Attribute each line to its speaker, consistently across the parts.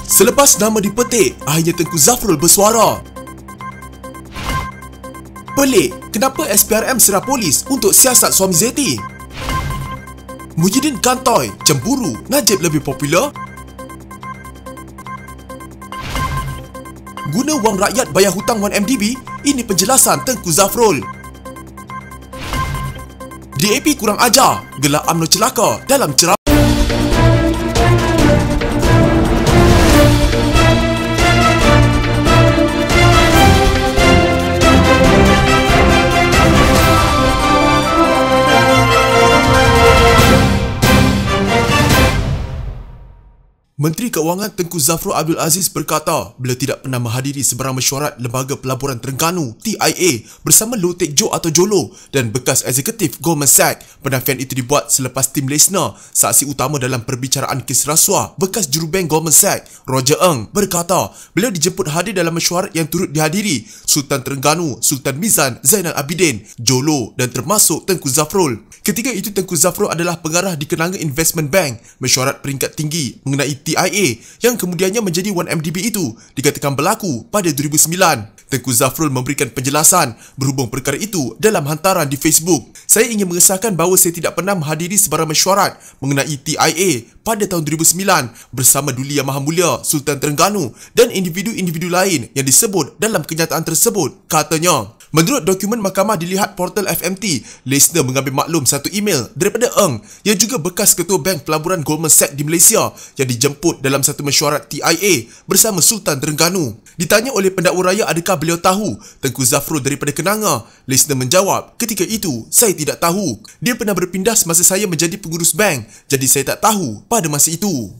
Speaker 1: Selepas nama dipetik, akhirnya Tengku Zafrul bersuara. Pelik, kenapa SPRM serah polis untuk siasat suami Zeti? Muhyiddin kantoi, cemburu, Najib lebih popular? Guna wang rakyat bayar hutang 1MDB? Ini penjelasan Tengku Zafrul. DAP kurang ajar, gelar UMNO celaka dalam ceramah. Menteri Keuangan Tengku Zafrul Abdul Aziz berkata beliau tidak pernah menghadiri sebarang mesyuarat Lembaga Pelaburan Terengganu TIA bersama Low Tech Joe atau Jolo dan bekas eksekutif Goldman Sachs. Penafian itu dibuat selepas tim Lesnar, saksi utama dalam perbicaraan kes rasuah bekas jurubank Goldman Sachs Roger Ng berkata beliau dijemput hadir dalam mesyuarat yang turut dihadiri Sultan Terengganu, Sultan Mizan, Zainal Abidin, Jolo dan termasuk Tengku Zafrul. Ketika itu Tengku Zafrul adalah pengarah di Kenanga Investment Bank. Mesyuarat peringkat tinggi mengenai TIA yang kemudiannya menjadi 1MDB itu dikatakan berlaku pada 2009. Tengku Zafrul memberikan penjelasan berhubung perkara itu dalam hantaran di Facebook. Saya ingin mengesahkan bahawa saya tidak pernah menghadiri sebarang mesyuarat mengenai TIA pada tahun 2009 bersama Duli Yang Maha Mulia Sultan Terengganu dan individu-individu lain yang disebut dalam kenyataan tersebut, katanya. Menurut dokumen mahkamah dilihat portal FMT, Lesnar mengambil maklum satu email daripada Ng yang juga bekas ketua bank pelaburan Goldman Sachs di Malaysia yang dijemput dalam satu mesyuarat TIA bersama Sultan Terengganu. Ditanya oleh pendakwa raya adakah beliau tahu Tengku Zafrul daripada Kenanga, Lesnar menjawab, ketika itu saya tidak tahu. Dia pernah berpindah semasa saya menjadi pengurus bank, jadi saya tak tahu pada masa itu.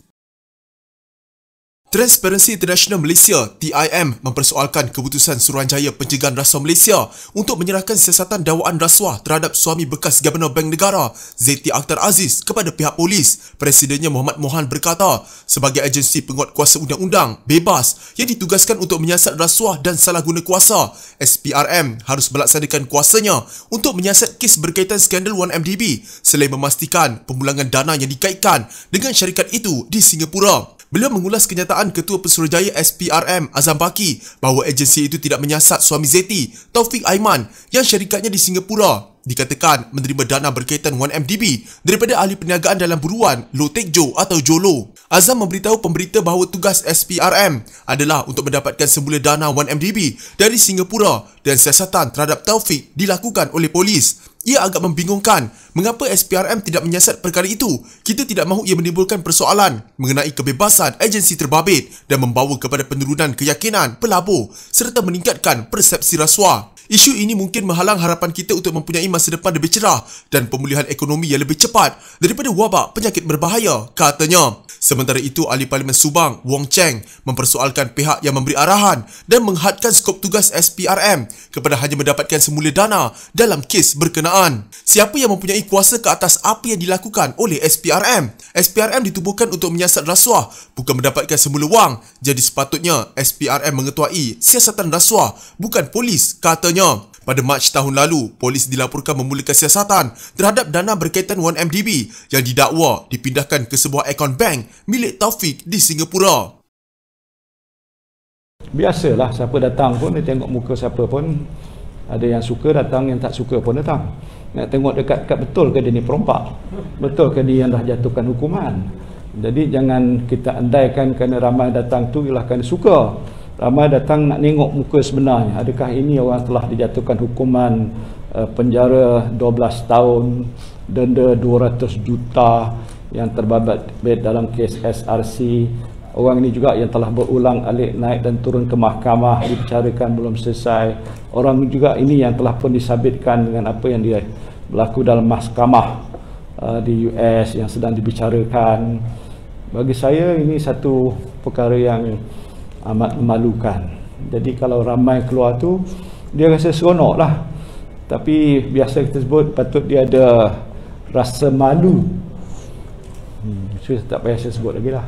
Speaker 1: Transparency International Malaysia (TIM) mempersoalkan keputusan Suruhanjaya Pencegahan Rasuah Malaysia untuk menyerahkan siasatan dakwaan rasuah terhadap suami bekas Gabenor Bank Negara Zeti Akhtar Aziz kepada pihak polis. Presidennya Muhammad Mohan berkata, sebagai agensi penguat kuasa undang-undang bebas yang ditugaskan untuk menyiasat rasuah dan salah guna kuasa, SPRM harus melaksanakan kuasanya untuk menyiasat kes berkaitan skandal 1MDB selain memastikan pemulangan dana yang dikaitkan dengan syarikat itu di Singapura. Beliau mengulas kenyataan Ketua Pesuruhjaya SPRM Azam Baki bahawa agensi itu tidak menyiasat suami Zeti, Taufik Aiman, yang syarikatnya di Singapura dikatakan menerima dana berkaitan 1MDB daripada ahli perniagaan dalam buruan Low Tech Joe atau Jolo. Azam memberitahu pemberita bahawa tugas SPRM adalah untuk mendapatkan semula dana 1MDB dari Singapura dan siasatan terhadap Taufik dilakukan oleh polis. Ia agak membingungkan mengapa SPRM tidak menyiasat perkara itu. Kita tidak mahu ia menimbulkan persoalan mengenai kebebasan agensi terbabit dan membawa kepada penurunan keyakinan pelabur serta meningkatkan persepsi rasuah. Isu ini mungkin menghalang harapan kita untuk mempunyai masa depan lebih cerah dan pemulihan ekonomi yang lebih cepat daripada wabak penyakit berbahaya, katanya. Sementara itu, Ahli Parlimen Subang, Wong Cheng, mempersoalkan pihak yang memberi arahan dan menghadkan skop tugas SPRM kepada hanya mendapatkan semula dana dalam kes berkenaan. Siapa yang mempunyai kuasa ke atas apa yang dilakukan oleh SPRM? SPRM ditubuhkan untuk menyiasat rasuah, bukan mendapatkan semula wang. Jadi sepatutnya SPRM mengetuai siasatan rasuah, bukan polis, katanya. Pada Mac tahun lalu, polis dilaporkan memulakan siasatan terhadap dana berkaitan 1MDB yang didakwa dipindahkan ke sebuah akaun bank milik Taufik di Singapura.
Speaker 2: Biasalah, siapa datang pun dia tengok muka siapa pun. Ada yang suka datang, yang tak suka pun datang. Nak tengok dekat-dekat betul ke dia ni perompak? Betul ke dia yang dah jatuhkan hukuman? Jadi jangan kita andaikan kerana ramai datang tu ialah kerana suka. Ramai datang nak tengok muka sebenarnya. Adakah ini orang telah dijatuhkan hukuman penjara 12 tahun, denda 200 juta yang terbabat dalam kes SRC. Orang ini juga yang telah berulang alik naik dan turun ke mahkamah, dibicarakan belum selesai. Orang juga ini yang telah pun disabitkan dengan apa yang dia berlaku dalam mahkamah di US yang sedang dibicarakan. Bagi saya ini satu perkara yang amat memalukan. Jadi kalau ramai keluar tu, dia rasa seronok lah. Tapi biasa kita sebut patut dia ada rasa malu. Saya tak payah saya sebut lagi lah.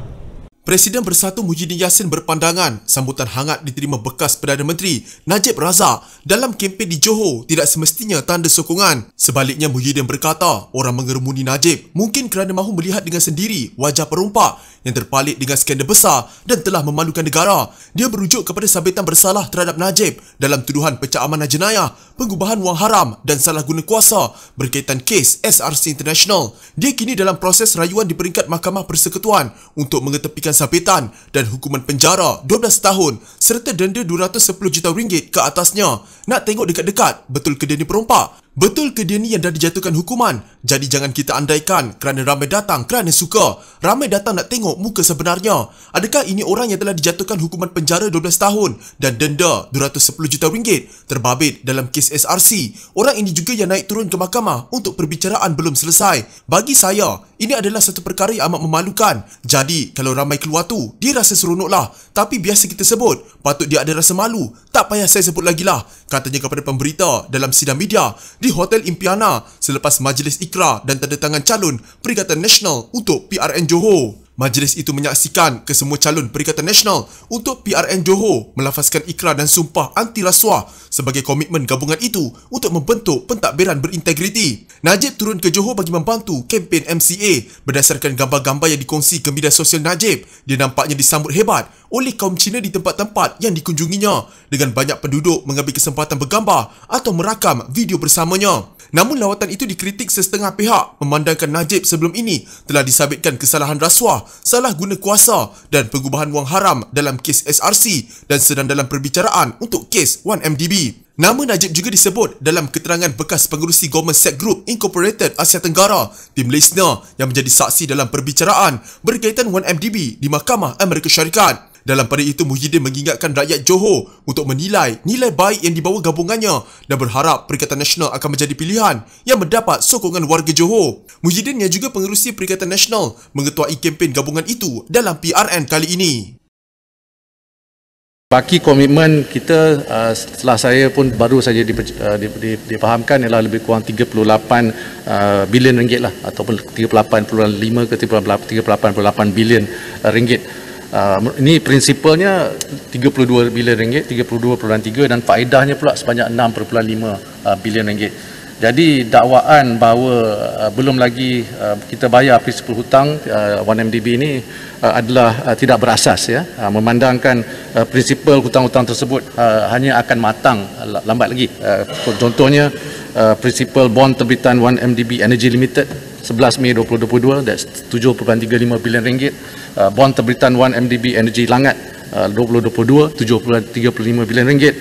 Speaker 1: Presiden Bersatu Muhyiddin Yassin berpandangan sambutan hangat diterima bekas Perdana Menteri Najib Razak dalam kempen di Johor tidak semestinya tanda sokongan. Sebaliknya, Muhyiddin berkata orang mengerumuni Najib mungkin kerana mahu melihat dengan sendiri wajah perompak yang terpalit dengan skandal besar dan telah memalukan negara. Dia merujuk kepada sabitan bersalah terhadap Najib dalam tuduhan pecah amanah jenayah, pengubahan wang haram dan salah guna kuasa berkaitan kes SRC International. Dia kini dalam proses rayuan di peringkat Mahkamah Persekutuan untuk mengetepikan sabitan dan hukuman penjara 12 tahun serta denda RM210 juta ke atasnya. Nak tengok dekat-dekat, betul ke dia ni perompak? Betul ke dia ni yang dah dijatuhkan hukuman? Jadi jangan kita andaikan kerana ramai datang kerana suka. Ramai datang nak tengok muka sebenarnya. Adakah ini orang yang telah dijatuhkan hukuman penjara 12 tahun dan denda RM210 juta terbabit dalam kes SRC? Orang ini juga yang naik turun ke mahkamah untuk perbicaraan belum selesai. Bagi saya, ini adalah satu perkara yang amat memalukan. Jadi, kalau ramai keluar tu, dia rasa seronoklah. Tapi biasa kita sebut, patut dia ada rasa malu. Tak payah saya sebut lagi lah, katanya kepada pemberita dalam sidang media di Hotel Impiana selepas majlis ikrar dan tanda tangan calon Perikatan Nasional untuk PRN Johor. Majlis itu menyaksikan kesemua calon Perikatan Nasional untuk PRN Johor melafazkan ikrar dan sumpah anti rasuah sebagai komitmen gabungan itu untuk membentuk pentadbiran berintegriti. Najib turun ke Johor bagi membantu kempen MCA. Berdasarkan gambar-gambar yang dikongsi ke media sosial Najib, dia nampaknya disambut hebat oleh kaum Cina di tempat-tempat yang dikunjunginya dengan banyak penduduk mengambil kesempatan bergambar atau merakam video bersamanya. Namun lawatan itu dikritik sesetengah pihak memandangkan Najib sebelum ini telah disabitkan kesalahan rasuah, salah guna kuasa dan pengubahan wang haram dalam kes SRC dan sedang dalam perbicaraan untuk kes 1MDB. Nama Najib juga disebut dalam keterangan bekas pengerusi Goldman Sachs Group Incorporated Asia Tenggara, tim Lesnar yang menjadi saksi dalam perbicaraan berkaitan 1MDB di Mahkamah Amerika Syarikat. Dalam pada itu, Muhyiddin mengingatkan rakyat Johor untuk menilai nilai baik yang dibawa gabungannya dan berharap Perikatan Nasional akan menjadi pilihan yang mendapat sokongan warga Johor. Muhyiddin yang juga pengerusi Perikatan Nasional mengetuai kempen gabungan itu dalam PRN kali ini.
Speaker 3: Baki komitmen kita setelah saya pun baru saja dipahamkan ialah lebih kurang 38 bilion ringgit lah, ataupun 38.5 ke 38.8 bilion ringgit. Ini prinsipalnya 32 bilion ringgit, 32.3, dan faedahnya pula sebanyak 6.5 bilion ringgit. Jadi dakwaan bahawa belum lagi kita bayar prinsipal hutang 1MDB ini adalah tidak berasas, ya. Memandangkan prinsipal hutang-hutang tersebut hanya akan matang lambat lagi. Contohnya prinsipal bond terbitan 1MDB Energy Limited 11 Mei 2022, that's 7.35 bilion ringgit. Bond terbitan 1MDB Energy Langat 2022 7.35 bilion ringgit.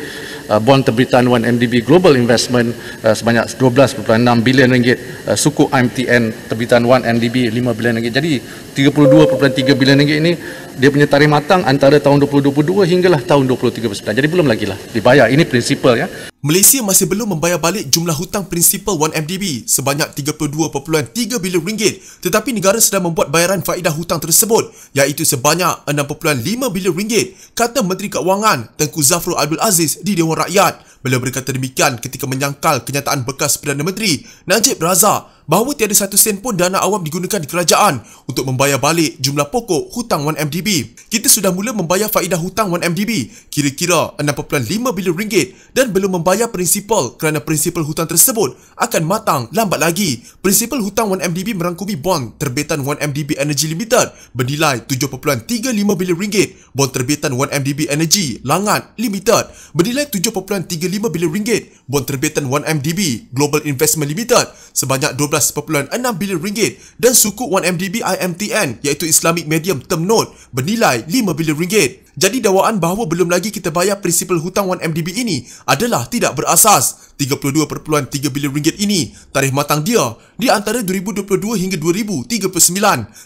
Speaker 3: Bond terbitan 1MDB Global Investment sebanyak 12.6 bilion ringgit. Sukuk IMTN terbitan 1MDB 5 bilion ringgit. Jadi 32.3 bilion ringgit ini dia punya tarikh matang antara tahun 2022 hinggalah tahun 2039. Jadi belum lagi lah dibayar. Ini prinsipal, ya.
Speaker 1: Malaysia masih belum membayar balik jumlah hutang prinsipal 1MDB sebanyak 32.3 bilion ringgit, tetapi negara sedang membuat bayaran faedah hutang tersebut iaitu sebanyak 6.5 bilion ringgit, kata Menteri Keuangan Tengku Zafrul Abdul Aziz di Dewan Rakyat. Beliau berkata demikian ketika menyangkal kenyataan bekas Perdana Menteri Najib Razak bahawa tiada satu sen pun dana awam digunakan di kerajaan untuk membayar balik jumlah pokok hutang 1MDB. Kita sudah mula membayar faedah hutang 1MDB kira-kira 6.5 bilion ringgit dan belum membayar prinsipal kerana prinsipal hutang tersebut akan matang lambat lagi. Prinsipal hutang 1MDB merangkumi bond terbitan 1MDB Energy Limited bernilai 7.35 bilion ringgit, bond terbitan 1MDB Energy Langat Limited bernilai 7.35 bilion ringgit, bond terbitan 1MDB Global Investment Limited sebanyak 12.6 bilion ringgit dan sukuk 1MDB IMTN iaitu Islamic Medium Term Note bernilai 5 bilion ringgit. Jadi dakwaan bahawa belum lagi kita bayar prinsipal hutang 1MDB ini adalah tidak berasas. 32.3 bilion ringgit ini tarikh matang dia di antara 2022 hingga 2039.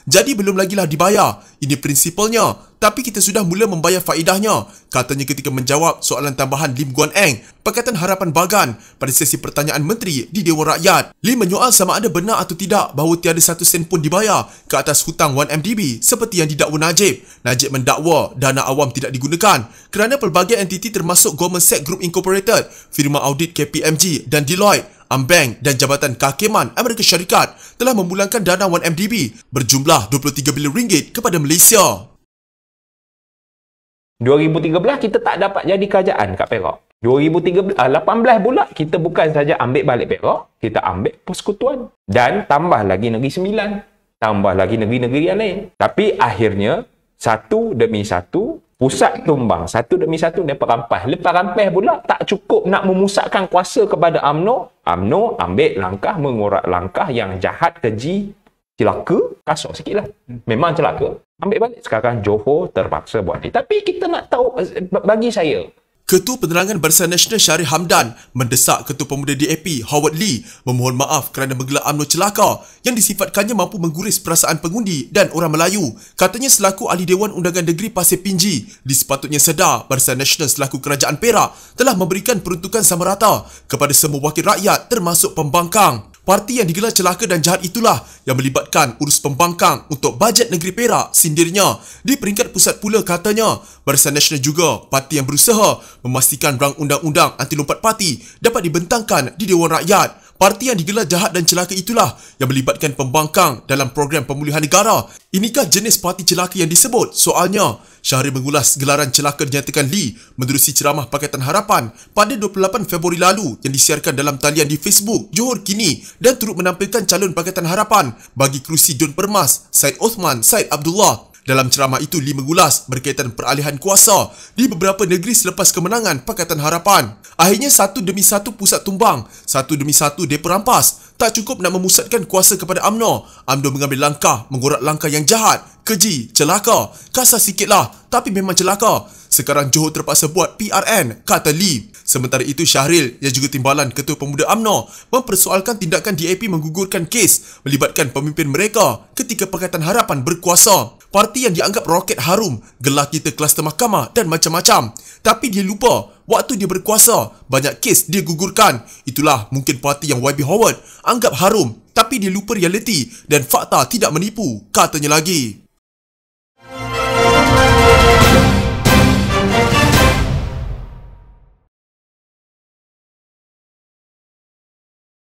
Speaker 1: Jadi belum lagi lah dibayar. Ini prinsipalnya, tapi kita sudah mula membayar faedahnya, katanya ketika menjawab soalan tambahan Lim Guan Eng, Pakatan Harapan Bagan, pada sesi pertanyaan menteri di Dewan Rakyat. Lim menyoal sama ada benar atau tidak bahawa tiada satu sen pun dibayar ke atas hutang 1MDB seperti yang didakwa Najib. Najib mendakwa dana awam tidak digunakan kerana pelbagai entiti termasuk Goldman Sachs Group Incorporated, firma audit KPMG dan Deloitte, Ambank dan Jabatan Kehakiman Amerika Syarikat telah memulangkan dana 1MDB berjumlah 23 bilion ringgit kepada Malaysia.
Speaker 4: 2013 kita tak dapat jadi kerajaan kat Perak. 2018 pula kita bukan saja ambil balik Perak, kita ambil persekutuan. Dan tambah lagi Negeri Sembilan. Tambah lagi negeri-negeri yang lain. Tapi akhirnya, satu demi satu, pusat tumbang. Satu demi satu dia perampas. Lepas rampas pula, tak cukup nak memusatkan kuasa kepada UMNO. UMNO ambil langkah, mengorak langkah yang jahat, keji, celaka, kasar sikit lah. Memang celaka. Ambil balik. Sekarang Johor terpaksa buat ni. Tapi kita nak tahu, bagi saya,
Speaker 1: Ketua Penerangan Barisan Nasional Syarif Hamdan mendesak Ketua Pemuda DAP Howard Lee memohon maaf kerana menggelar UMNO celaka yang disifatkannya mampu mengguris perasaan pengundi dan orang Melayu. Katanya selaku Ahli Dewan Undangan Negeri Pasir Pinji, disepatutnya sedar Barisan Nasional selaku Kerajaan Perak telah memberikan peruntukan sama rata kepada semua wakil rakyat termasuk pembangkang. Parti yang digelar celaka dan jahat itulah yang melibatkan urus pembangkang untuk bajet negeri Perak, sindirnya. Di peringkat pusat pula katanya, Barisan Nasional juga parti yang berusaha memastikan rang undang-undang anti lompat parti dapat dibentangkan di Dewan Rakyat. Parti yang digelar jahat dan celaka itulah yang melibatkan pembangkang dalam program pemulihan negara. Inikah jenis parti celaka yang disebut? Soalnya, Syahrir mengulas gelaran celaka dinyatakan Lee menerusi ceramah Pakatan Harapan pada 28 Februari lalu yang disiarkan dalam talian di Facebook Johor Kini dan turut menampilkan calon Pakatan Harapan bagi kerusi Dun Permas, Syed Osman, Syed Abdullah. Dalam ceramah itu, Lee mengulas berkaitan peralihan kuasa di beberapa negeri selepas kemenangan Pakatan Harapan. Akhirnya satu demi satu pusat tumbang, satu demi satu dia perampas. Tak cukup nak memusatkan kuasa kepada UMNO. UMNO mengambil langkah, mengorak langkah yang jahat, keji, celaka. Kasar sikitlah, tapi memang celaka. Sekarang Johor terpaksa buat PRN, kata Lee. Sementara itu, Syahril yang juga timbalan Ketua Pemuda UMNO mempersoalkan tindakan DAP menggugurkan kes melibatkan pemimpin mereka ketika Pakatan Harapan berkuasa. Parti yang dianggap roket harum, gelar kita kluster mahkamah dan macam-macam. Tapi dia lupa, waktu dia berkuasa, banyak kes dia gugurkan. Itulah mungkin parti yang YB Howard anggap harum. Tapi dia lupa realiti dan fakta tidak menipu, katanya lagi.